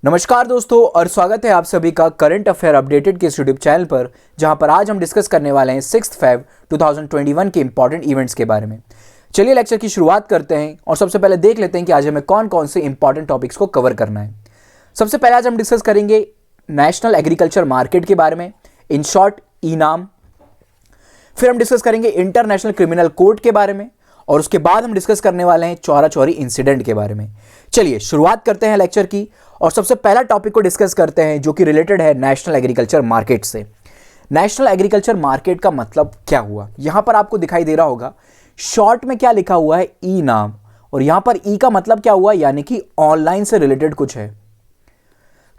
नमस्कार दोस्तों और स्वागत है आप सभी का करंट अफेयर अपडेटेड के इस यूट्यूब चैनल पर, जहां पर आज हम डिस्कस करने वाले हैं 6 फेब 2021 के इंपॉर्टेंट इवेंट्स के बारे में। चलिए लेक्चर की शुरुआत करते हैं और सबसे पहले देख लेते हैं कि आज हमें कौन कौन से इंपॉर्टेंट टॉपिक्स को कवर करना है। सबसे पहले आज हम डिस्कस करेंगे नेशनल एग्रीकल्चर मार्केट के बारे में, इन शॉर्ट ई-नाम। फिर हम डिस्कस करेंगे इंटरनेशनल क्रिमिनल कोर्ट के बारे में और उसके बाद हम डिस्कस करने वाले हैं चौरा चौरी इंसिडेंट के बारे में। चलिए शुरुआत करते हैं लेक्चर की और सबसे पहला टॉपिक को डिस्कस करते हैं जो कि रिलेटेड है नेशनल एग्रीकल्चर मार्केट से। नेशनल एग्रीकल्चर मार्केट का मतलब क्या हुआ, यहां पर आपको दिखाई दे रहा होगा शॉर्ट में क्या लिखा हुआ है, ई नाम, और यहां पर ई का मतलब क्या हुआ, यानी कि ऑनलाइन से रिलेटेड कुछ है।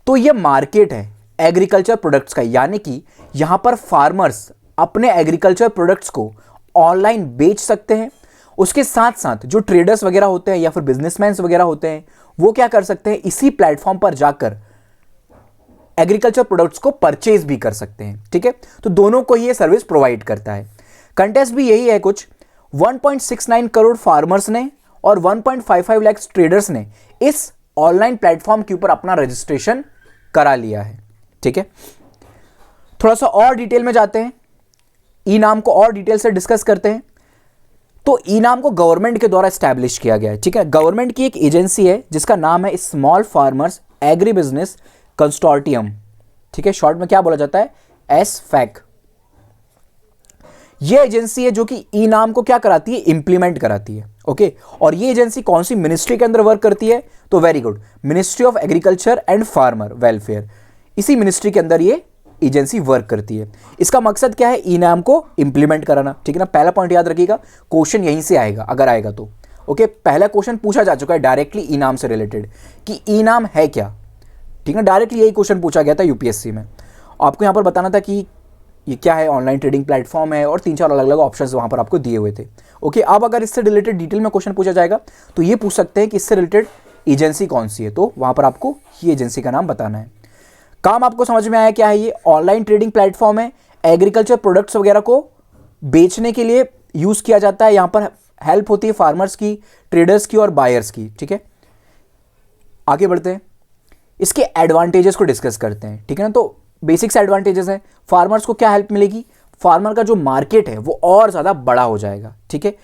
तो ये मार्केट है एग्रीकल्चर प्रोडक्ट्स का, यानी कि यहां पर फार्मर्स अपने एग्रीकल्चर प्रोडक्ट्स को ऑनलाइन बेच सकते हैं। उसके साथ साथ जो ट्रेडर्स वगैरह होते हैं या फिर बिजनेसमैन वगैरह होते हैं वो क्या कर सकते हैं, इसी प्लेटफॉर्म पर जाकर एग्रीकल्चर प्रोडक्ट्स को परचेज भी कर सकते हैं। ठीक है, तो दोनों को ही ये सर्विस प्रोवाइड करता है। कंटेस्ट भी यही है, कुछ 1.69 करोड़ फार्मर्स ने और 1.55 लाख ट्रेडर्स ने इस ऑनलाइन प्लेटफॉर्म के ऊपर अपना रजिस्ट्रेशन करा लिया है। ठीक है, थोड़ा सा और डिटेल में जाते हैं, ई नाम को और डिटेल से डिस्कस करते हैं। तो ई नाम को गवर्नमेंट के द्वारा एस्टैब्लिश किया गया है। ठीक है, गवर्नमेंट की एक एजेंसी है जिसका नाम है small farmers agri business consortium. ठीक है, शॉर्ट में क्या बोला जाता है, एसफैक। ये एजेंसी है जो कि ई नाम को क्या कराती है, इंप्लीमेंट कराती है। ओके, और ये एजेंसी कौन सी मिनिस्ट्री के अंदर वर्क करती है, तो very good, ministry of agriculture and farmer welfare. इसी मिनिस्ट्री के अंदर ये एजेंसी वर्क करती है। इसका मकसद क्या है, ई नाम को इंप्लीमेंट कराना। ठीक है ना, पहला पॉइंट याद रखिएगा, क्वेश्चन यहीं से आएगा अगर आएगा तो। ओके, पहला क्वेश्चन पूछा जा चुका है डायरेक्टली ई नाम से रिलेटेड कि ई नाम है क्या। ठीक है, डायरेक्टली यही क्वेश्चन पूछा गया था यूपीएससी में। आपको यहाँ पर बताना था कि ये क्या है, ऑनलाइन ट्रेडिंग प्लेटफॉर्म है, और 3-4 अलग अलग ऑप्शंस वहाँ पर आपको दिए हुए थे। ओके, अब अगर इससे रिलेटेड डिटेल में क्वेश्चन पूछा जाएगा तो ये पूछ सकते हैं कि इससे रिलेटेड एजेंसी कौन सी है, तो वहाँ पर आपको ये एजेंसी का नाम बताना है। काम आपको समझ में आया क्या है, ये ऑनलाइन ट्रेडिंग प्लेटफॉर्म है, एग्रीकल्चर प्रोडक्ट्स वगैरह को बेचने के लिए यूज किया जाता है। यहां पर हेल्प होती है फार्मर्स की, ट्रेडर्स की और बायर्स की। ठीक है, आगे बढ़ते हैं, इसके एडवांटेजेस को डिस्कस करते हैं। ठीक है ना, तो बेसिक्स एडवांटेजेस हैं, फार्मर्स को क्या हेल्प मिलेगी, फार्मर का जो मार्केट है वो और ज्यादा बड़ा हो जाएगा। ठीक है,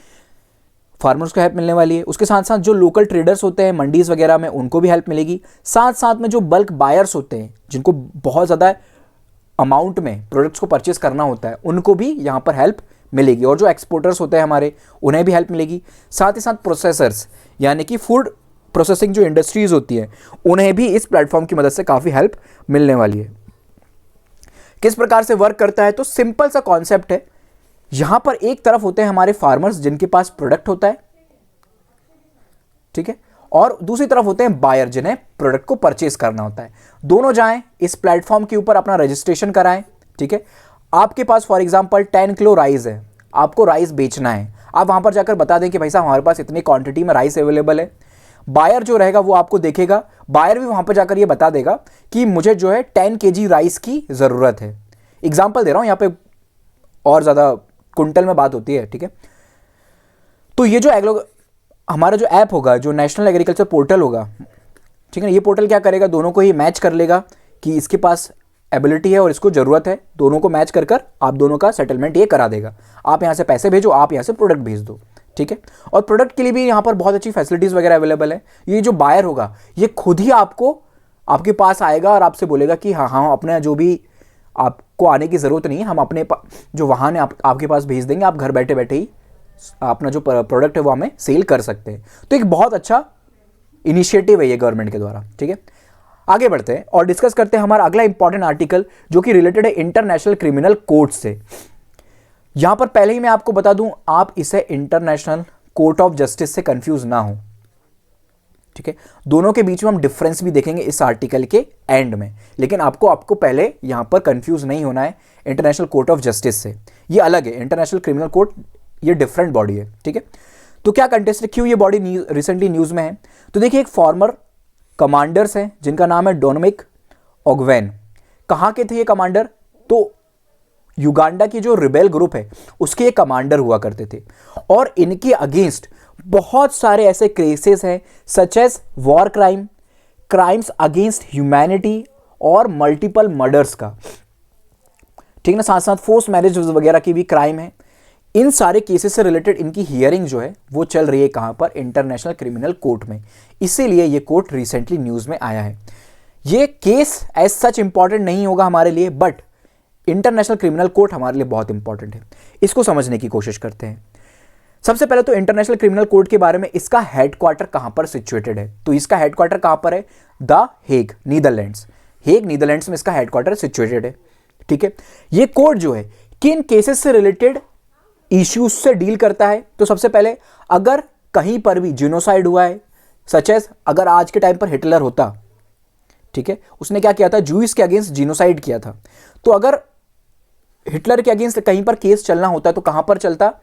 फार्मर्स को हेल्प मिलने वाली है। उसके साथ साथ जो लोकल ट्रेडर्स होते हैं मंडीज वगैरह में, उनको भी हेल्प मिलेगी। साथ साथ में जो बल्क बायर्स होते हैं जिनको बहुत ज़्यादा अमाउंट में प्रोडक्ट्स को परचेस करना होता है, उनको भी यहाँ पर हेल्प मिलेगी। और जो एक्सपोर्टर्स होते हैं हमारे, उन्हें भी हेल्प मिलेगी। साथ ही साथ प्रोसेसर्स यानी कि फूड प्रोसेसिंग जो इंडस्ट्रीज होती हैं, उन्हें भी इस प्लेटफॉर्म की मदद से काफ़ी हेल्प मिलने वाली है। किस प्रकार से वर्क करता है, तो सिंपल सा कॉन्सेप्ट है। यहां पर एक तरफ होते हैं हमारे फार्मर्स जिनके पास प्रोडक्ट होता है, ठीक है, और दूसरी तरफ होते हैं बायर जिन्हें प्रोडक्ट को परचेस करना होता है। दोनों जाएं इस प्लेटफॉर्म के ऊपर अपना रजिस्ट्रेशन कराएं। ठीक है, आपके पास फॉर एग्जांपल 10 किलो राइस है, आपको राइस बेचना है, आप वहां पर जाकर बता दें कि भाई साहब हमारे पास इतनी क्वांटिटी में राइस अवेलेबल है। बायर जो रहेगा वो आपको देखेगा, बायर भी वहां पर जाकर ये बता देगा कि मुझे जो है 10 kg राइस की जरूरत है। एग्जाम्पल दे रहा हूं, यहां पर और ज्यादा कुंटल में बात होती है। ठीक है, तो ये जो हमारा जो ऐप होगा, जो नेशनल एग्रीकल्चर पोर्टल होगा, ठीक है, ये पोर्टल क्या करेगा, दोनों को ही मैच कर लेगा कि इसके पास एबिलिटी है और इसको ज़रूरत है। दोनों को मैच कर आप दोनों का सेटलमेंट ये करा देगा। आप यहाँ से पैसे भेजो, आप यहाँ से प्रोडक्ट भेज दो। ठीक है, और प्रोडक्ट के लिए भी यहाँ पर बहुत अच्छी फैसिलिटीज़ वगैरह अवेलेबल है। ये जो बायर होगा ये खुद ही आपके पास आएगा और आपसे बोलेगा कि हाँ अपना जो भी, आपको आने की ज़रूरत नहीं है, हम अपने जो वाहन है आपके पास भेज देंगे, आप घर बैठे बैठे ही अपना जो प्रोडक्ट है वो हमें सेल कर सकते हैं। तो एक बहुत अच्छा इनिशिएटिव है ये गवर्नमेंट के द्वारा। ठीक है, आगे बढ़ते हैं और डिस्कस करते हैं हमारा अगला इंपॉर्टेंट आर्टिकल जो कि रिलेटेड है इंटरनेशनल क्रिमिनल कोर्ट से। यहां पर पहले ही मैं आपको बता दूं, आप इसे इंटरनेशनल कोर्ट ऑफ जस्टिस से कंफ्यूज ना हो। ठीक है, दोनों के बीच में हम डिफरेंस भी देखेंगे इस आर्टिकल के एंड में, लेकिन आपको पहले यहां पर कंफ्यूज नहीं होना है इंटरनेशनल कोर्ट ऑफ जस्टिस से। ये अलग है, इंटरनेशनल क्रिमिनल कोर्ट ये डिफरेंट बॉडी है। ठीक है, तो क्या कंटेस्ट है, क्यों ये बॉडी रिसेंटली न्यूज में है, तो देखिए एक फॉर्मर कमांडर्स हैं जिनका नाम है डोमिनिक ओग्वेन। कहां के थे ये कमांडर, तो युगांडा की जो रिबेल ग्रुप है उसके ये कमांडर हुआ करते थे, और इनके अगेंस्ट बहुत सारे ऐसे केसेस हैं such as war crime, crimes against humanity और मल्टीपल मर्डर्स का, ठीक ना, साथ साथ फोर्स मैरिज वगैरह की भी क्राइम है। इन सारे केसेस से रिलेटेड इनकी हियरिंग जो है वो चल रही है कहाँ पर, इंटरनेशनल क्रिमिनल कोर्ट में। इसीलिए ये कोर्ट रिसेंटली न्यूज़ में आया है। ये केस एज सच इंपॉर्टेंट नहीं होगा हमारे लिए, बट इंटरनेशनल क्रिमिनल कोर्ट हमारे लिए बहुत इंपॉर्टेंट है। इसको समझने की कोशिश करते हैं। सबसे पहले तो इंटरनेशनल क्रिमिनल कोर्ट के बारे में, इसका हेडक्वार्टर कहां पर सिचुएटेड है, तो इसका हेडक्वार्टर कहां पर है, the Hague, Netherlands. Hague Netherlands में इसका हेडक्वार्टर सिचुएटेड है, ठीक है। ये कोर्ट जो है किन केसेस से रिलेटेड इश्यूज से डील करता है, तो सबसे पहले अगर कहीं पर भी जिनोसाइड हुआ है, सच एज अगर आज के टाइम पर हिटलर होता, ठीक है, उसने क्या किया था, जूइस के अगेंस्ट जिनोसाइड किया था, तो अगर हिटलर के अगेंस्ट कहीं पर केस चलना होता तो कहां पर चलता,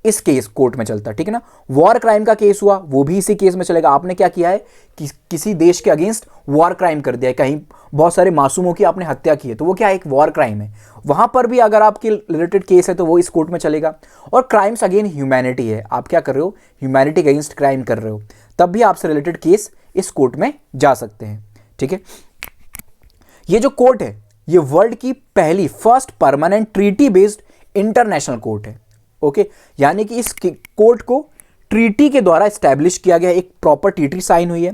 इस केस कोर्ट में चलता, ठीक है ना। वॉर क्राइम का केस हुआ वो भी इसी केस में चलेगा। आपने क्या किया है कि किसी देश के अगेंस्ट वॉर क्राइम कर दिया है, कहीं बहुत सारे मासूमों की आपने हत्या की है, तो वो क्या एक वॉर क्राइम है, वहां पर भी अगर आपके रिलेटेड केस है तो वो इस कोर्ट में चलेगा। और क्राइम्स अगेन ह्यूमैनिटी है, आप क्या कर रहे हो, ह्यूमैनिटी के अगेंस्ट क्राइम कर रहे हो, तब भी आपसे रिलेटेड केस इस कोर्ट में जा सकते हैं, ठीक है। ये जो कोर्ट है ये वर्ल्ड की पहली first permanent treaty based international court है, ओके। यानी कि इस कोर्ट को ट्रीटी के द्वारा एस्टैब्लिश किया गया, एक प्रॉपर ट्रीटी साइन हुई है।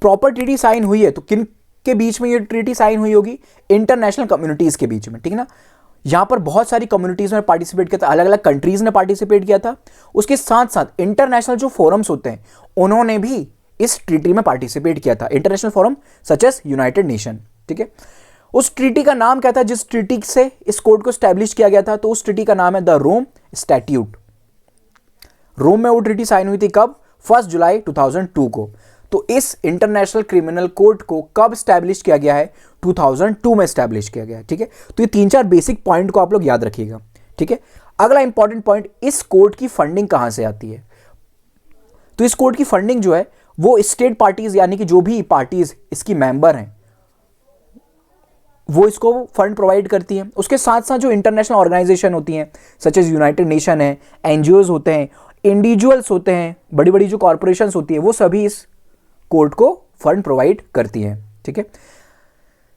प्रॉपर ट्रीटी साइन हुई है तो किन के बीच में ये ट्रीटी साइन हुई होगी, इंटरनेशनल कम्युनिटीज के बीच में, ठीक है ना। यहां पर बहुत सारी कम्युनिटीज ने पार्टिसिपेट किया था, अलग अलग कंट्रीज ने पार्टिसिपेट किया था। उसके साथ साथ इंटरनेशनल जो फोरम्स होते हैं उन्होंने भी इस ट्रीटी में पार्टिसिपेट किया था, international forum such as United Nation, ठीक है। उस ट्रीटी का नाम क्या था जिस ट्रीटी से इस कोर्ट को स्टैब्लिश किया गया था, तो उस ट्रीटी का नाम है द रोम स्टैट्यूट। रोम में वो ट्रीटी साइन हुई थी कब, 1 जुलाई 2002 को। तो इस इंटरनेशनल क्रिमिनल कोर्ट को कब स्टैब्लिश किया गया है, 2002 में स्टैब्लिश किया गया है, ठीक है। तो ये 3-4 बेसिक पॉइंट को आप लोग याद रखिएगा, ठीक है। अगला इंपॉर्टेंट पॉइंट, इस कोर्ट की फंडिंग कहां से आती है, तो इस कोर्ट की फंडिंग जो है वो स्टेट पार्टीज यानी कि जो भी पार्टीज इसकी मेंबर हैं वो इसको फंड प्रोवाइड करती हैं। उसके साथ साथ जो इंटरनेशनल ऑर्गेनाइजेशन होती हैं सच एज यूनाइटेड नेशन है, एनजीओज होते हैं, इंडिविजुअल्स होते हैं, बड़ी बड़ी जो कॉर्पोरेशंस होती है वो सभी इस कोर्ट को फंड प्रोवाइड करती हैं, ठीक है।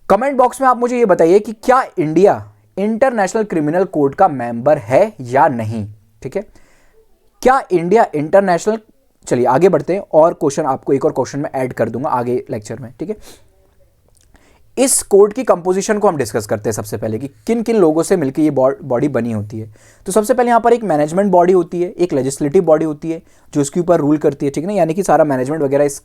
कमेंट बॉक्स में आप मुझे ये बताइए कि क्या इंडिया इंटरनेशनल क्रिमिनल कोर्ट का मेंबर है या नहीं, ठीक है। क्या इंडिया इंटरनेशनल, चलिए आगे बढ़ते हैं और क्वेश्चन आपको एक और क्वेश्चन में ऐड कर दूंगा आगे लेक्चर में, ठीक है। इस कोर्ट की कंपोजिशन को हम डिस्कस करते हैं सबसे पहले कि किन किन लोगों से मिलकर ये बॉडी बनी होती है। तो सबसे पहले यहाँ पर एक मैनेजमेंट बॉडी होती है, एक लेजिस्लेटिव बॉडी होती है जो इसके ऊपर रूल करती है, ठीक है ना, यानी कि सारा मैनेजमेंट वगैरह इस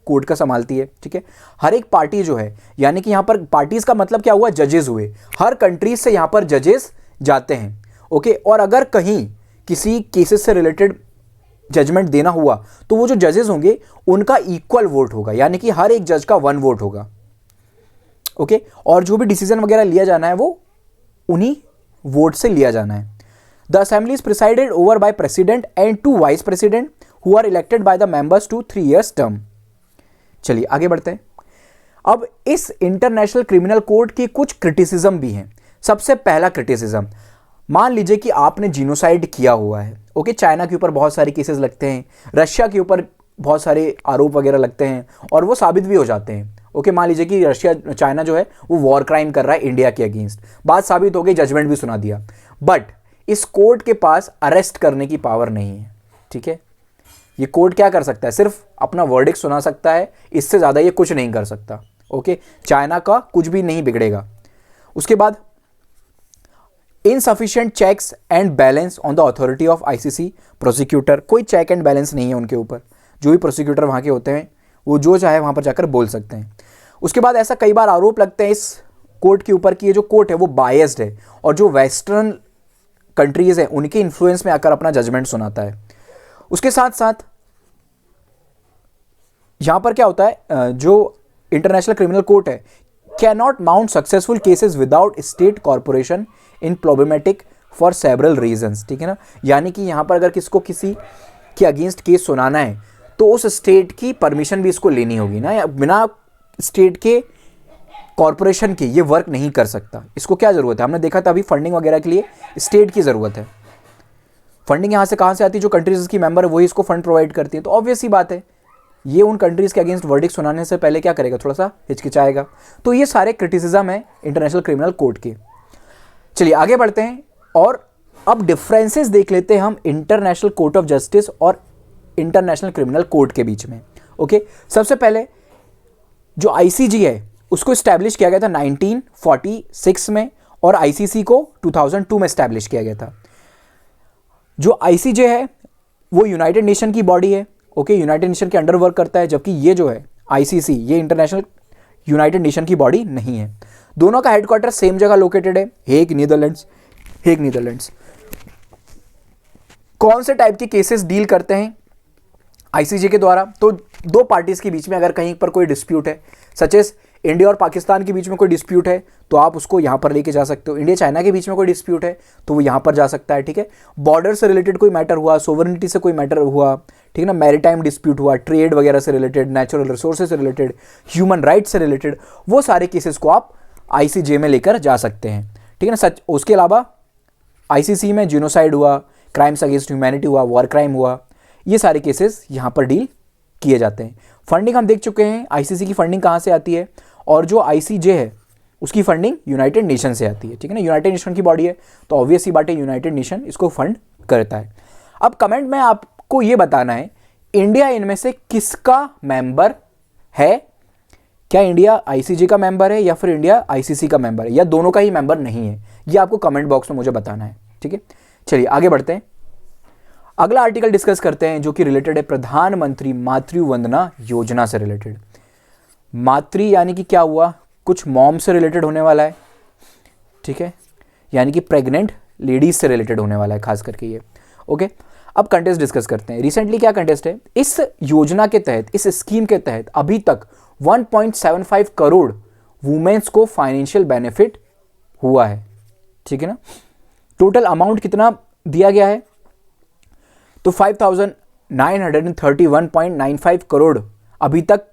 कोर्ट का संभालती है, ठीक है। हर एक पार्टी जो है, यानी कि यहाँ पर पार्टीज का मतलब क्या हुआ, जजेस हुए, हर कंट्रीज से यहाँ पर जजेस जाते हैं, ओके। और अगर कहीं किसी केसेस से रिलेटेड जजमेंट देना हुआ तो वो जो जजेस होंगे उनका इक्वल वोट होगा, यानी कि हर एक जज का 1 वोट होगा, ओके। और जो भी डिसीजन वगैरह लिया जाना है वो उन्हीं वोट से लिया जाना है। The assembly is presided over by president and 2 vice president who are elected by the members to 3 years term. चलिए आगे बढ़ते हैं। अब इस इंटरनेशनल क्रिमिनल कोर्ट की कुछ क्रिटिसिज्म भी हैं। सबसे पहला क्रिटिसिज्म, मान लीजिए कि आपने जीनोसाइड किया हुआ है, ओके। चाइना के ऊपर बहुत सारे केसेस लगते हैं, रशिया के ऊपर बहुत सारे आरोप वगैरह लगते हैं और वो साबित भी हो जाते हैं, ओके। मान लीजिए कि रशिया, चाइना जो है वो वॉर क्राइम कर रहा है इंडिया के अगेंस्ट, बात साबित हो गई, जजमेंट भी सुना दिया, बट इस कोर्ट के पास अरेस्ट करने की पावर नहीं है, ठीक है। ये कोर्ट क्या कर सकता है, सिर्फ अपना वर्डिक्ट सुना सकता है, इससे ज़्यादा ये कुछ नहीं कर सकता, ओके। चाइना का कुछ भी नहीं बिगड़ेगा। उसके बाद insufficient checks and balance on the authority of ICC prosecutor, कोई चेक एंड बैलेंस नहीं है उनके ऊपर। जो भी प्रोसिक्यूटर वहाँ के होते हैं वो जो चाहे वहाँ पर जाकर बोल सकते हैं। उसके बाद ऐसा कई बार आरोप लगते हैं इस कोर्ट के ऊपर कि ये जो कोर्ट है वो बायस्ड है और जो वेस्टर्न कंट्रीज़ हैं उनके इन्फ्लुएंस में आकर अपना जजमेंट सुनाता है। उसके साथ साथ यहाँ पर क्या होता है, जो इंटरनेशनल क्रिमिनल कोर्ट है can not mount successful cases without state corporation in problematic for several reasons, ठीक है ना। यानी कि यहाँ पर अगर किसको किसी के अगेंस्ट केस सुनाना है तो उस स्टेट की परमिशन भी इसको लेनी होगी ना, या बिना स्टेट के कॉर्पोरेशन के ये वर्क नहीं कर सकता। इसको क्या ज़रूरत है, हमने देखा था अभी फंडिंग वगैरह के लिए स्टेट की ज़रूरत है। फंडिंग यहाँ से कहाँ से आती है, जो कंट्रीज की मेंबर है वही इसको फंड प्रोवाइड करती है, तो ऑब्वियस ही बात है ये उन कंट्रीज़ के अगेंस्ट वर्डिक्ट सुनाने से पहले क्या करेगा, थोड़ा सा हिचकिचाएगा। तो ये सारे क्रिटिसिज्म है इंटरनेशनल क्रिमिनल कोर्ट के। चलिए आगे बढ़ते हैं और अब डिफरेंसेस देख लेते हैं हम इंटरनेशनल कोर्ट ऑफ जस्टिस और इंटरनेशनल क्रिमिनल कोर्ट के बीच में। ओके, सबसे पहले जो आईसीजे है उसको इस्टेब्लिश किया गया था 1946 में और आईसीसी को 2002 में इस्टेब्लिश किया गया था। जो आईसीजे है वो यूनाइटेड नेशन की बॉडी है। ओके, यूनाइटेड नेशन के अंडर वर्क करता है, जबकि ये जो है आईसीसी ये इंटरनेशनल यूनाइटेड नेशन की बॉडी नहीं है। दोनों का हेडक्वार्टर सेम जगह लोकेटेड है, हेग नीदरलैंड्स। कौन से टाइप के केसेस डील करते हैं आईसीजे के द्वारा? तो दो पार्टीज के बीच में अगर कहीं पर कोई डिस्प्यूट है, सच एज इंडिया और पाकिस्तान के बीच में कोई डिस्प्यूट है तो आप उसको यहां पर लेके जा सकते हो। इंडिया चाइना के बीच में कोई डिस्प्यूट है तो वो यहां पर जा सकता है, ठीक है। बॉर्डर से रिलेटेड कोई मैटर हुआ, सोवरेनिटी से कोई मैटर हुआ, ठीक है ना, मैरीटाइम डिस्प्यूट हुआ, ट्रेड वगैरह से रिलेटेड, नेचुरल रिसोर्सेज से रिलेटेड, ह्यूमन राइट्स से रिलेटेड, वो सारे केसेस को आप आईसीजे में लेकर जा सकते हैं, ठीक है ना। सच उसके अलावा आईसीसी में जिनोसाइड हुआ, क्राइम्स अगेंस्ट ह्यूमैनिटी हुआ, वॉर क्राइम हुआ, ये सारे केसेस यहाँ पर डील किए जाते हैं। फंडिंग हम देख चुके हैं, आईसीसी की फंडिंग कहाँ से आती है, और जो आईसीजे है उसकी फंडिंग यूनाइटेड नेशन से आती है, ठीक है ना। यूनाइटेड नेशन की बॉडी है तो ऑब्वियस ही बात है यूनाइटेड नेशन इसको फंड करता है। अब कमेंट में आपको ये बताना है इंडिया इनमें से किसका मेंबर है। क्या इंडिया आईसीजे का मेंबर है या फिर इंडिया आईसीसी का मेंबर है, या दोनों का ही मेंबर नहीं है, ये आपको कमेंट बॉक्स में मुझे बताना है, ठीक है। चलिए आगे बढ़ते हैं, अगला आर्टिकल डिस्कस करते हैं जो कि रिलेटेड है प्रधानमंत्री मातृ वंदना योजना से रिलेटेड। मातृ यानी कि क्या हुआ, कुछ मॉम से रिलेटेड होने वाला है, ठीक है, यानी कि प्रेग्नेंट लेडीज से रिलेटेड होने वाला है खास करके ये। ओके, अब कंटेस्ट डिस्कस करते हैं। रिसेंटली क्या कंटेस्ट है, इस योजना के तहत, इस स्कीम के तहत अभी तक 1.75 करोड़ वुमेन्स को फाइनेंशियल बेनिफिट हुआ है, ठीक है ना। टोटल अमाउंट कितना दिया गया है, तो 5,931.95 करोड़ अभी तक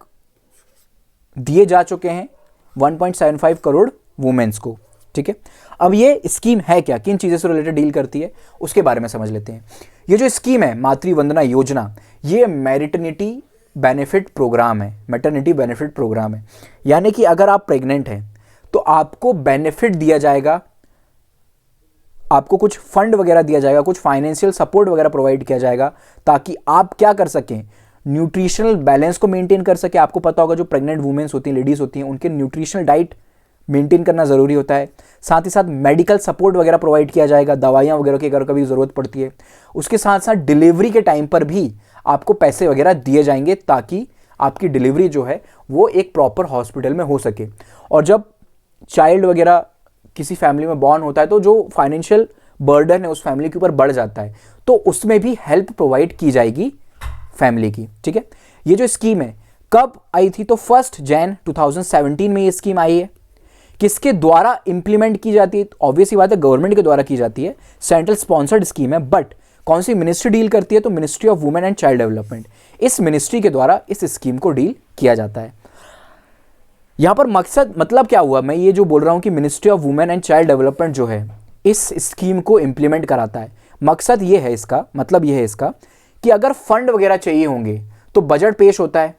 दिए जा चुके हैं 1.75 करोड़ वुमेन्स को, ठीक है। अब ये स्कीम है क्या, किन चीज़ों से रिलेटेड डील करती है, उसके बारे में समझ लेते हैं। ये जो स्कीम है मातृ वंदना योजना, ये मैटरनिटी बेनिफिट प्रोग्राम है, मैटरनिटी बेनिफिट प्रोग्राम है। यानी कि अगर आप प्रेग्नेंट हैं तो आपको बेनिफिट दिया जाएगा, आपको कुछ फंड वगैरह दिया जाएगा, कुछ फाइनेंशियल सपोर्ट वगैरह प्रोवाइड किया जाएगा, ताकि आप क्या कर सकें, न्यूट्रिशनल बैलेंस को मेंटेन कर सके। आपको पता होगा जो प्रेग्नेंट वुमेन्स होती हैं, लेडीज होती हैं, उनके न्यूट्रिशनल डाइट मेंटेन करना ज़रूरी होता है। साथ ही साथ मेडिकल सपोर्ट वगैरह प्रोवाइड किया जाएगा, दवाइयाँ वगैरह की अगर कभी ज़रूरत पड़ती है। उसके साथ साथ डिलीवरी के टाइम पर भी आपको पैसे वगैरह दिए जाएंगे, ताकि आपकी डिलीवरी जो है वो एक प्रॉपर हॉस्पिटल में हो सके। और जब चाइल्ड वगैरह किसी फैमिली में बॉर्न होता है तो जो फाइनेंशियल बर्डन है उस फैमिली के ऊपर बढ़ जाता है, तो उसमें भी हेल्प प्रोवाइड की जाएगी फैमिली की, ठीक है। ये जो स्कीम है कब आई थी, तो 1 जनवरी 2017 में ये स्कीम आई है। किसके द्वारा इंप्लीमेंट की जाती है, ऑब्वियस ही बात है गवर्नमेंट के द्वारा की जाती है, सेंट्रल स्पॉन्सर्ड स्कीम है। बट कौन सी मिनिस्ट्री डील करती है, तो ministry of women and child development, इस मिनिस्ट्री के द्वारा इस स्कीम को डील किया जाता है। यहां पर मकसद, मतलब क्या हुआ, मैं ये जो बोल रहा हूं कि ministry of women and child development जो है इस स्कीम को इंप्लीमेंट कराता है। मकसद ये है इसका, मतलब ये है इसका कि अगर फंड वगैरह चाहिए होंगे तो बजट पेश होता है,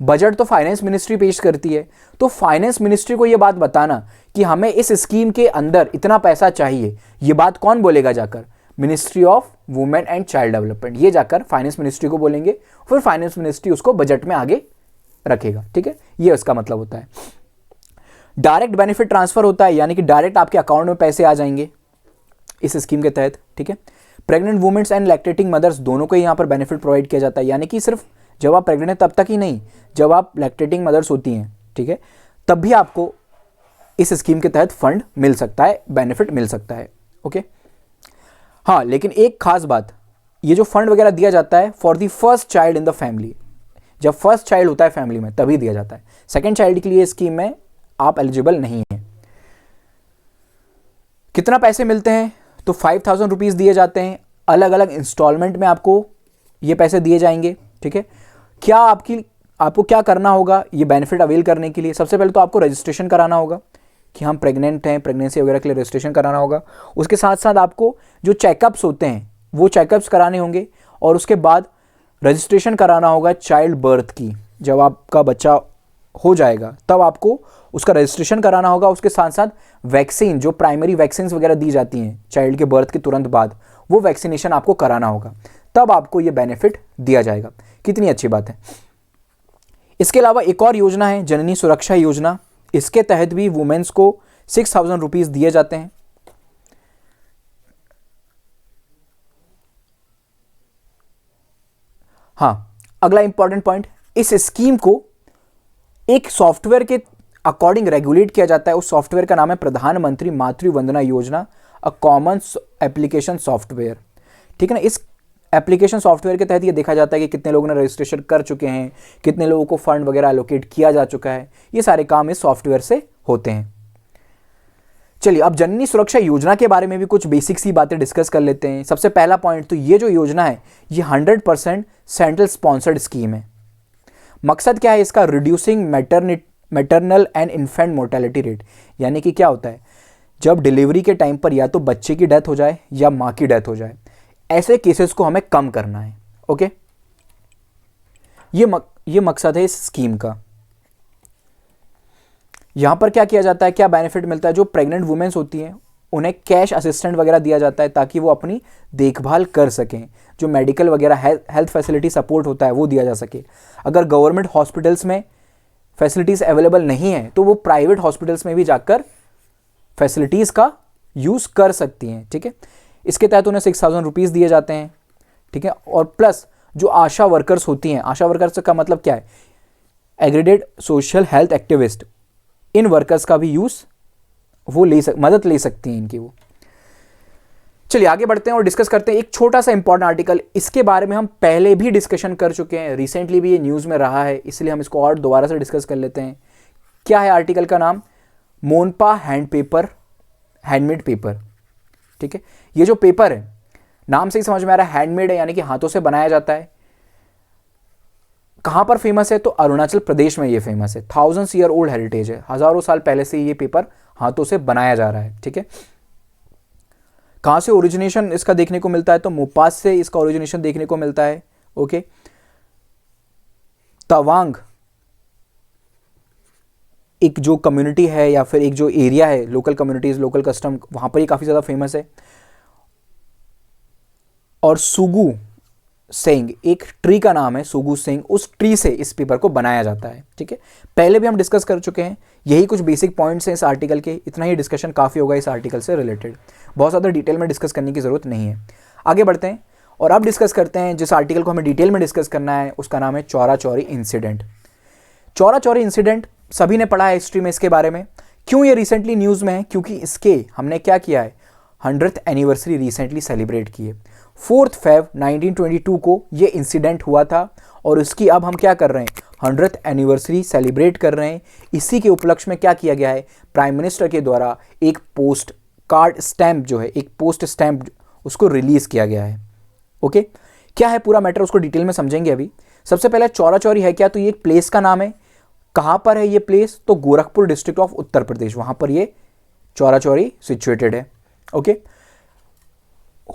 बजट तो फाइनेंस मिनिस्ट्री पेश करती है, तो फाइनेंस मिनिस्ट्री को ये बात बताना कि हमें इस स्कीम के अंदर इतना पैसा चाहिए, ये बात कौन बोलेगा जाकर, ministry of women and child development, ये जाकर फाइनेंस मिनिस्ट्री को बोलेंगे, फिर फाइनेंस मिनिस्ट्री उसको बजट में आगे रखेगा, ठीक है। ये उसका मतलब होता है। डायरेक्ट बेनिफिट ट्रांसफर होता है, यानी कि डायरेक्ट आपके अकाउंट में पैसे आ जाएंगे इस स्कीम के तहत, ठीक है। Pregnant women's and lactating mothers दोनों को यहाँ पर बेनिफिट प्रोवाइड किया जाता है, यानी कि सिर्फ जब आप प्रेग्नेंट हैं तब तक ही नहीं, जब आप लैक्टेटिंग मदर्स होती हैं, ठीक है, तब भी आपको इस स्कीम के तहत फंड मिल सकता है, बेनिफिट मिल सकता है, ओके। हाँ, लेकिन एक खास बात, ये जो फंड वगैरह दिया जाता है for the first child in the family, जब फर्स्ट चाइल्ड होता है फैमिली में तभी दिया जाता है। सेकेंड चाइल्ड के लिए स्कीम में आप एलिजिबल नहीं हैं। कितना पैसे मिलते हैं, तो 5,000 रुपीज़ दिए जाते हैं, अलग अलग इंस्टॉलमेंट में आपको ये पैसे दिए जाएंगे, ठीक है। क्या आपको क्या करना होगा ये बेनिफिट अवेल करने के लिए, सबसे पहले तो आपको रजिस्ट्रेशन कराना होगा कि हम प्रेग्नेंट हैं, प्रेगनेंसी वगैरह के लिए रजिस्ट्रेशन कराना होगा। उसके साथ साथ आपको जो चेकअप्स होते हैं वो चेकअप्स कराने होंगे, और उसके बाद रजिस्ट्रेशन कराना होगा चाइल्ड बर्थ की, जब आपका बच्चा हो जाएगा तब आपको उसका रजिस्ट्रेशन कराना होगा। उसके साथ साथ वैक्सीन, जो प्राइमरी वैक्सीन वगैरह दी जाती हैं चाइल्ड के बर्थ के तुरंत बाद, वो वैक्सीनेशन आपको कराना होगा, तब आपको ये बेनिफिट दिया जाएगा। कितनी अच्छी बात है। इसके अलावा एक और योजना है जननी सुरक्षा योजना, इसके तहत भी वुमेन्स को 6,000 रुपीज दिए जाते हैं। हाँ, अगला इंपॉर्टेंट पॉइंट, इस स्कीम को एक सॉफ्टवेयर के अकॉर्डिंग रेगुलेट किया जाता है। उस सॉफ्टवेयर का नाम है प्रधानमंत्री मातृ Vandana Yojana, a common application software. ठीक है ना। इस एप्लीकेशन सॉफ्टवेयर के तहत ये देखा जाता है कि कितने लोगों ने रजिस्ट्रेशन कर चुके हैं, कितने लोगों को फंड वगैरह एलोकेट किया जा चुका है। ये सारे काम इस सॉफ्टवेयर से होते हैं। चलिए अब जननी सुरक्षा योजना के बारे में भी कुछ बेसिक सी बातें डिस्कस कर लेते हैं। सबसे पहला पॉइंट, तो ये जो योजना है ये 100% सेंट्रल स्पॉन्सर्ड स्कीम है। मकसद क्या है इसका, reducing maternal and infant mortality rate. यानी कि क्या होता है, जब डिलीवरी के टाइम पर या तो बच्चे की डेथ हो जाए या माँ की डेथ हो जाए, ऐसे केसेस को हमें कम करना है। ओके, ये मकसद है इस स्कीम का। यहां पर क्या किया जाता है, क्या बेनिफिट मिलता है, जो प्रेग्नेंट वुमेन्स होती हैं उन्हें कैश असिस्टेंट वगैरह दिया जाता है ताकि वो अपनी देखभाल कर सकें। जो मेडिकल वगैरह हेल्थ फैसिलिटी सपोर्ट होता है वो दिया जा सके। अगर गवर्नमेंट हॉस्पिटल्स में फैसिलिटीज़ अवेलेबल नहीं है तो वो प्राइवेट हॉस्पिटल्स में भी जाकर फैसिलिटीज़ का यूज़ कर सकती हैं। ठीक है, इसके तहत उन्हें 6,000 रुपीज़ दिए जाते हैं। ठीक है, और प्लस जो आशा वर्कर्स होती हैं, आशा वर्कर्स का मतलब क्या है, एग्रीडेड social health activist, in workers का भी यूज़ वो मदद ले सकती हैं इनकी वो। चलिए आगे बढ़ते हैं और डिस्कस करते हैं एक छोटा सा इंपॉर्टेंट आर्टिकल। इसके बारे में हम पहले भी डिस्कशन कर चुके हैं, रिसेंटली भी ये न्यूज़ में रहा है, इसलिए हम इसको और दोबारा से डिस्कस कर लेते हैं। क्या है आर्टिकल का नाम, मोनपा हैंडमेड पेपर। ठीक है, ये जो पेपर है नाम से ही समझ में आ रहा है हैंडमेड है, यानी कि हाथों से बनाया जाता है। कहाँ पर फेमस है, तो अरुणाचल प्रदेश में ये फेमस है। 1000 ईयर ओल्ड हेरिटेज है, हजारों साल पहले से ये पेपर हाथों से बनाया जा रहा है। ठीक है, कहाँ से ओरिजिनेशन इसका देखने को मिलता है, तो मोपास से इसका ओरिजिनेशन देखने को मिलता है। ओके, तवांग एक जो कम्युनिटी है या फिर एक जो एरिया है, लोकल कम्युनिटीज, लोकल कस्टम, वहां पर ये काफी ज्यादा फेमस है। और सुगु सेंग एक ट्री का नाम है, सुगु सेंग, उस ट्री से इस पेपर को बनाया जाता है। ठीक है, पहले भी हम डिस्कस कर चुके हैं, यही कुछ बेसिक पॉइंट्स हैं इस आर्टिकल के। इतना ही डिस्कशन काफ़ी होगा इस आर्टिकल से रिलेटेड, बहुत ज़्यादा डिटेल में डिस्कस करने की ज़रूरत नहीं है। आगे बढ़ते हैं और अब डिस्कस करते हैं जिस आर्टिकल को हमें डिटेल में डिस्कस करना है, उसका नाम है चौरा चौरी इंसिडेंट। चौरा चौरी इंसिडेंट सभी ने पढ़ा है हिस्ट्री में इसके बारे में। क्यों ये रिसेंटली न्यूज़ में है, क्योंकि इसके हमने क्या किया है, 100th एनिवर्सरी रिसेंटली सेलिब्रेट की है। 4 Feb 1922 को ये इंसिडेंट हुआ था और इसकी अब हम क्या कर रहे हैं, 100th एनिवर्सरी सेलिब्रेट कर रहे हैं। इसी के उपलक्ष्य में क्या किया गया है, प्राइम मिनिस्टर के द्वारा एक पोस्ट कार्ड स्टैम्प जो है, एक पोस्ट स्टैम्प उसको रिलीज किया गया है। ओके, क्या है पूरा मैटर उसको डिटेल में समझेंगे अभी। सबसे पहले चौरा चौरी है क्या, तो ये एक प्लेस का नाम है। कहाँ पर है ये प्लेस, तो गोरखपुर डिस्ट्रिक्ट ऑफ उत्तर प्रदेश, वहां पर ये चौरा चौरी सिचुएटेड है। ओके,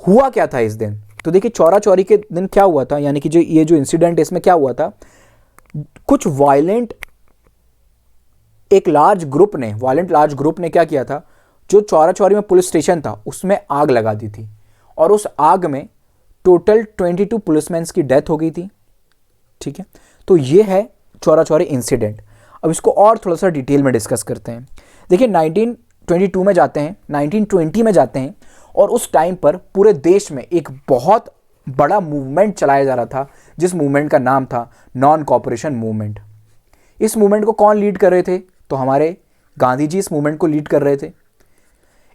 हुआ क्या था इस दिन, तो देखिए चौरा चौरी के दिन क्या हुआ था, यानी कि जो ये जो इंसिडेंट है इसमें क्या हुआ था, कुछ वायलेंट लार्ज ग्रुप ने क्या किया था, जो चौरा चौरी में पुलिस स्टेशन था उसमें आग लगा दी थी और उस आग में टोटल 22 पुलिसमैन की डेथ हो गई थी। ठीक है, तो ये है चौरा चौरी इंसिडेंट। अब इसको और थोड़ा सा डिटेल में डिस्कस करते हैं। देखिए 1922 में जाते हैं, 1920 में जाते हैं और उस टाइम पर पूरे देश में एक बहुत बड़ा मूवमेंट चलाया जा रहा था, जिस मूवमेंट का नाम था नॉन कॉपरेशन मूवमेंट। इस मूवमेंट को कौन लीड कर रहे थे, तो हमारे गांधी जी इस मूवमेंट को लीड कर रहे थे।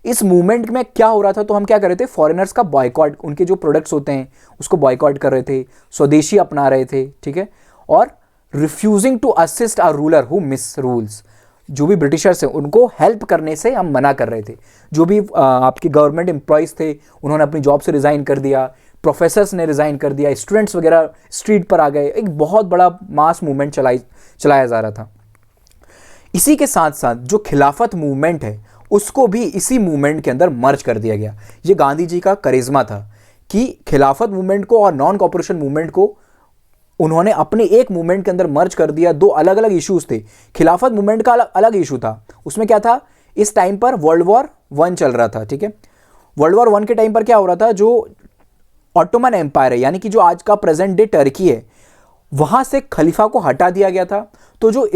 इस मूवमेंट में क्या हो रहा था, तो हम क्या कर रहे थे, फॉरेनर्स का बॉयकॉट, उनके जो प्रोडक्ट्स होते हैं उसको बॉयकॉट कर रहे थे, स्वदेशी अपना रहे थे। ठीक है, और refusing to assist our ruler who misrules, जो भी ब्रिटिशर्स हैं उनको हेल्प करने से हम मना कर रहे थे। जो भी आपके गवर्नमेंट एम्प्लॉयज़ थे उन्होंने अपनी जॉब से रिज़ाइन कर दिया, प्रोफेसर्स ने रिज़ाइन कर दिया, स्टूडेंट्स वगैरह स्ट्रीट पर आ गए। एक बहुत बड़ा मास मूवमेंट चलाया जा रहा था। इसी के साथ साथ जो खिलाफत मूवमेंट है उसको भी इसी मूवमेंट के अंदर मर्ज कर दिया गया। ये गांधी जी का करिश्मा था कि खिलाफत मूवमेंट को और नॉन कॉपरेशन मूवमेंट को उन्होंने अपने एक मूवमेंट के अंदर मर्ज कर दिया। दो अलग अलग इश्यूज थे। खिलाफत मूवमेंट का अलग इशू था, उसमें क्या था, इस टाइम पर वर्ल्ड वॉर 1 चल रहा था, ठीक है। वर्ल्ड वॉर 1 के टाइम पर क्या हो रहा था, जो ऑटोमन एम्पायर है, यानी कि जो आज का प्रेजेंट डे टर्की है, वहां से खलीफा को हटा दिया गया था। तो जो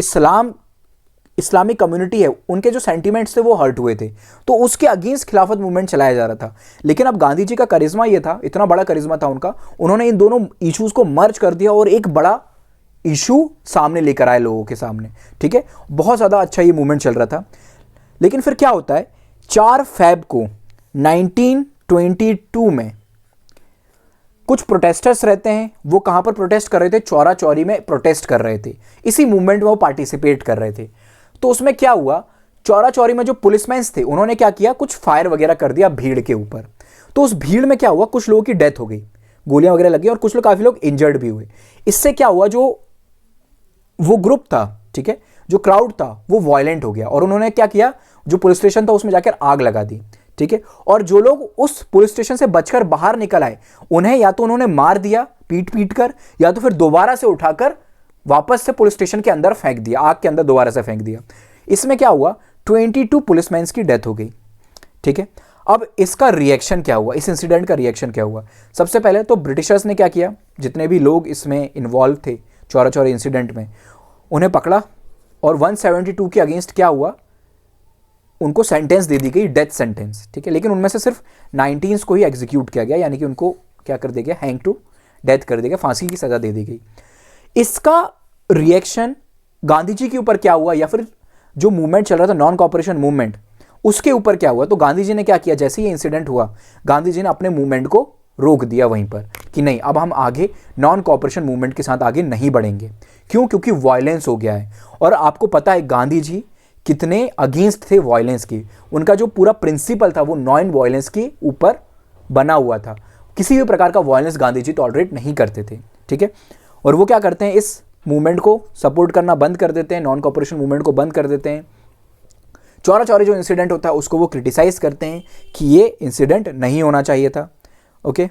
इस्लामिक कम्युनिटी है, उनके जो सेंटिमेंट्स थे वो हर्ट हुए थे, तो उसके अगेंस्ट खिलाफत मूवमेंट चलाया जा रहा था। लेकिन अब गांधी जी का करिश्मा ये था, इतना बड़ा करिश्मा था उनका, उन्होंने इन दोनों इश्यूज को मर्ज कर दिया और एक बड़ा इशू सामने लेकर आए लोगों के सामने, ठीक है। बहुत ज़्यादा अच्छा ये मूवमेंट चल रहा था। लेकिन फिर क्या होता है, 4 फरवरी को 1922 में कुछ प्रोटेस्टर्स रहते हैं, वो कहाँ पर प्रोटेस्ट कर रहे थे, चौरा चौरी में प्रोटेस्ट कर रहे थे। इसी मूवमेंट में वो पार्टिसिपेट कर रहे थे। तो उसमें क्या हुआ, चौरा चौरी में जो पुलिसमैन थे, उन्होंने क्या किया, कुछ फायर वगैरह कर दिया भीड़ के ऊपर। तो उस भीड़ में क्या हुआ, कुछ लोगों की डेथ हो गई, गोलियां वगैरह लगी और कुछ लोग, काफ़ी लोग इंजर्ड भी हुए। इससे क्या हुआ, जो वो ग्रुप था, ठीक है, जो क्राउड था, वो वायलेंट हो गया और उन्होंने क्या किया, जो पुलिस स्टेशन था उसमें जाकर आग लगा दी, ठीक है। और जो लोग उस पुलिस स्टेशन से बचकर बाहर निकल आए, उन्हें या तो उन्होंने मार दिया पीट पीट कर, या तो फिर दोबारा से उठाकर वापस से पुलिस स्टेशन के अंदर फेंक दिया, आग के अंदर दोबारा से फेंक दिया। इसमें क्या हुआ, 22 पुलिसमैन की डेथ हो गई, ठीक है। अब इसका रिएक्शन क्या हुआ, इस इंसिडेंट का रिएक्शन क्या हुआ। सबसे पहले तो ब्रिटिशर्स ने क्या किया, जितने भी लोग इसमें इन्वॉल्व थे चौरा चौरी इंसिडेंट में, उन्हें पकड़ा और 172 के अगेंस्ट क्या हुआ, उनको सेंटेंस दे दी गई, डेथ सेंटेंस, ठीक है। लेकिन उनमें से सिर्फ 19 को ही एग्जीक्यूट किया गया, यानी कि उनको क्या कर दिया गया, हैंग टू डेथ कर दिया गया, फांसी की सजा दे दी गई। इसका रिएक्शन गांधी जी के ऊपर क्या हुआ, या फिर जो मूवमेंट चल रहा था नॉन कॉपरेशन मूवमेंट, उसके ऊपर क्या हुआ। तो गांधी जी ने क्या किया, जैसे ही इंसिडेंट हुआ, गांधी जी ने अपने मूवमेंट को रोक दिया वहीं पर कि नहीं, अब हम आगे नॉन कॉपरेशन मूवमेंट के साथ आगे नहीं बढ़ेंगे। क्यों, क्योंकि वायलेंस हो गया है। और आपको पता है गांधी जी कितने अगेंस्ट थे वायलेंस की। उनका जो पूरा प्रिंसिपल था वो नॉन वायलेंस के ऊपर बना हुआ था। किसी भी प्रकार का वायलेंस गांधी जी टॉलरेट नहीं करते थे, ठीक है। और वो क्या करते हैं, इस मूवमेंट को सपोर्ट करना बंद कर देते हैं, नॉन कॉपरेशन मूवमेंट को बंद कर देते हैं। चौरा चौरी जो इंसिडेंट होता है उसको वो क्रिटिसाइज करते हैं कि ये इंसिडेंट नहीं होना चाहिए था, ओके।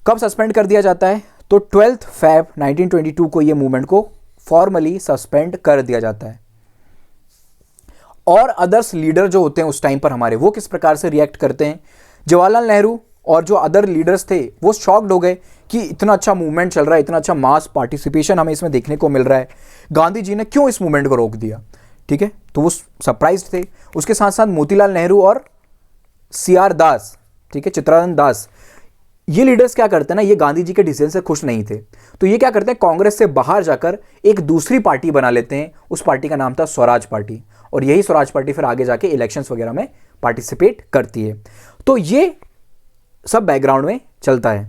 कब सस्पेंड कर दिया जाता है, तो 12 फरवरी 1922 को ये मूवमेंट को फॉर्मली सस्पेंड कर दिया जाता है। और अदर्स लीडर जो होते हैं उस टाइम पर हमारे, वो किस प्रकार से रिएक्ट करते हैं। जवाहरलाल नेहरू और जो अदर लीडर्स थे वो शॉक्ड हो गए कि इतना अच्छा मूवमेंट चल रहा है, इतना अच्छा मास पार्टिसिपेशन हमें इसमें देखने को मिल रहा है, गांधी जी ने क्यों इस मूवमेंट को रोक दिया, ठीक है। तो वो सरप्राइज्ड थे। उसके साथ साथ मोतीलाल नेहरू और CR दास, ठीक है, चित्तरंजन दास, ये लीडर्स क्या करते हैं ना, ये गांधी जी के डिसीजन से खुश नहीं थे। तो ये क्या करते हैं, कांग्रेस से बाहर जाकर एक दूसरी पार्टी बना लेते हैं। उस पार्टी का नाम था स्वराज पार्टी, और यही स्वराज पार्टी फिर आगे जाके इलेक्शंस वगैरह में पार्टिसिपेट करती है। तो ये सब बैकग्राउंड में चलता है।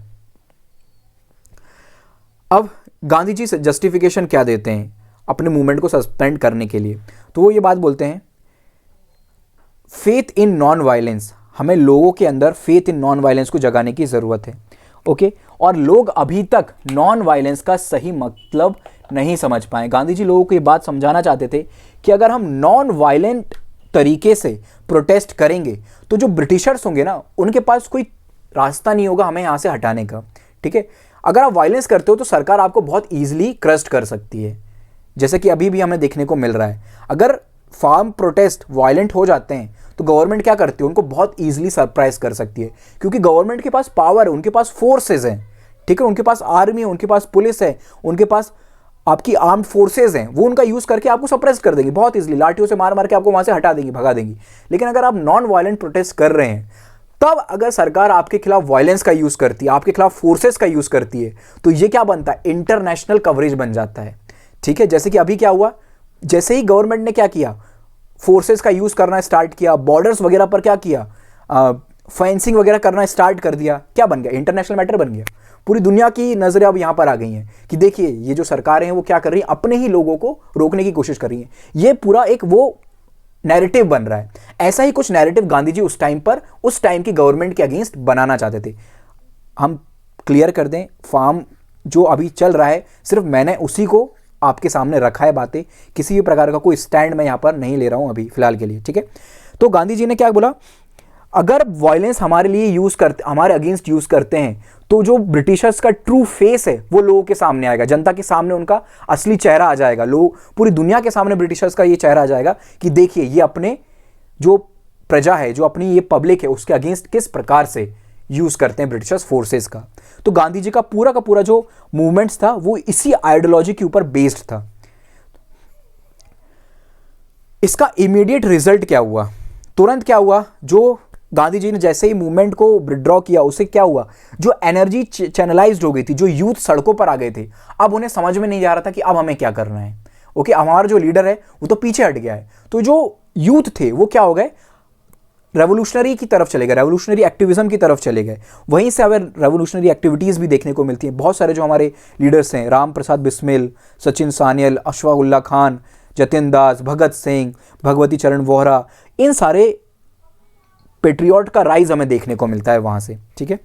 अब गांधी जी जस्टिफिकेशन क्या देते हैं अपने मूवमेंट को सस्पेंड करने के लिए, तो वो ये बात बोलते हैं, फेथ इन नॉन वायलेंस, हमें लोगों के अंदर फेथ इन नॉन वायलेंस को जगाने की ज़रूरत है, ओके। और लोग अभी तक नॉन वायलेंस का सही मतलब नहीं समझ पाए। गांधी जी लोगों को ये बात समझाना चाहते थे कि अगर हम नॉन वायलेंट तरीके से प्रोटेस्ट करेंगे तो जो ब्रिटिशर्स होंगे ना, उनके पास कोई रास्ता नहीं होगा हमें यहाँ से हटाने का, ठीक है। अगर आप वायलेंस करते हो तो सरकार आपको बहुत ईजिली क्रस्ट कर सकती है, जैसे कि अभी भी हमें देखने को मिल रहा है। अगर फार्म प्रोटेस्ट वायलेंट हो जाते हैं तो गवर्नमेंट क्या करती है, उनको बहुत ईजिली सरप्राइज कर सकती है, क्योंकि गवर्नमेंट के पास पावर है, उनके पास फोर्सेज हैं, ठीक है, उनके पास आर्मी है, उनके पास पुलिस है, उनके पास आपकी आर्म्ड फोर्सेज हैं, वो उनका यूज करके आपको सप्रेस कर देंगी बहुत ईजिली, लाठियों से मार मार के आपको वहां से हटा देंगी, भगा देंगी। लेकिन अगर आप नॉन वायलेंट प्रोटेस्ट कर रहे हैं, तब अगर सरकार आपके खिलाफ वायलेंस का यूज करती है, आपके खिलाफ फोर्सेस का यूज करती है, तो ये क्या बनता है, इंटरनेशनल कवरेज बन जाता है, ठीक है। जैसे कि अभी क्या हुआ, जैसे ही गवर्नमेंट ने क्या किया, फोर्सेस का यूज करना स्टार्ट किया, बॉर्डर्स वगैरह पर क्या किया, फेंसिंग वगैरह करना स्टार्ट कर दिया, क्या बन गया, इंटरनेशनल मैटर बन गया। पूरी दुनिया की नजरें अब यहां पर आ गई हैं कि देखिए ये जो सरकारें हैं वो क्या कर रही हैं, अपने ही लोगों को रोकने की कोशिश कर रही हैं। ये पूरा एक वो नैरेटिव बन रहा है। ऐसा ही कुछ नैरेटिव गांधी जी उस टाइम पर उस टाइम की गवर्नमेंट के अगेंस्ट बनाना चाहते थे। हम क्लियर कर दें, फार्म जो अभी चल रहा है सिर्फ मैंने उसी को आपके सामने रखा है बातें, किसी भी प्रकार का कोई स्टैंड मैं यहां पर नहीं ले रहा हूं अभी फिलहाल के लिए, ठीक है। तो गांधी जी ने क्या बोला, अगर वायलेंस हमारे लिए यूज करते, हमारे अगेंस्ट यूज करते हैं, तो जो ब्रिटिशर्स का ट्रू फेस है वो लोगों के सामने आएगा, जनता के सामने उनका असली चेहरा आ जाएगा, लोग पूरी दुनिया के सामने ब्रिटिशर्स का ये चेहरा आ जाएगा कि देखिए ये अपने जो प्रजा है, जो अपनी ये पब्लिक है, उसके अगेंस्ट किस प्रकार से यूज करते हैं ब्रिटिशर्स फोर्सेस का। तो गांधी जी का पूरा जो मूवमेंट्स था वो इसी आइडियोलॉजी के ऊपर बेस्ड था। इसका इमीडिएट रिजल्ट क्या हुआ, तुरंत क्या हुआ, जो गांधी जी ने जैसे ही मूवमेंट को विड्रॉ किया उससे क्या हुआ, जो एनर्जी चैनलाइज्ड हो गई थी, जो यूथ सड़कों पर आ गए थे, अब उन्हें समझ में नहीं आ रहा था कि अब हमें क्या करना है। ओके, हमारा जो लीडर है वो तो पीछे हट गया है, तो जो यूथ थे वो क्या हो गए, रेवोल्यूशनरी की तरफ चले गए, रेवोल्यूशनरी एक्टिविज्म की तरफ चले गए। वहीं से हमें रेवोल्यूशनरी एक्टिविटीज़ भी देखने को मिलती हैं। बहुत सारे जो हमारे लीडर्स हैं, राम प्रसाद बिस्मिल, सचिन सानियल, अशफाक उल्ला खान, जतिन दास, भगत सिंह, भगवती चरण वोहरा, इन सारे पेट्रियट का राइज हमें देखने को मिलता है वहां से। ठीक है,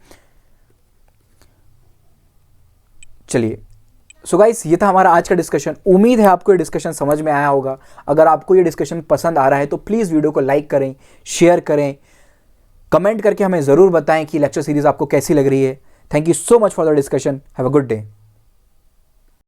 चलिए, सो गाइस ये था हमारा आज का डिस्कशन। उम्मीद है आपको ये डिस्कशन समझ में आया होगा। अगर आपको ये डिस्कशन पसंद आ रहा है तो प्लीज़ वीडियो को लाइक करें, शेयर करें, कमेंट करके हमें ज़रूर बताएं कि लेक्चर सीरीज़ आपको कैसी लग रही है। Thank you so much for the discussion. Have a good day.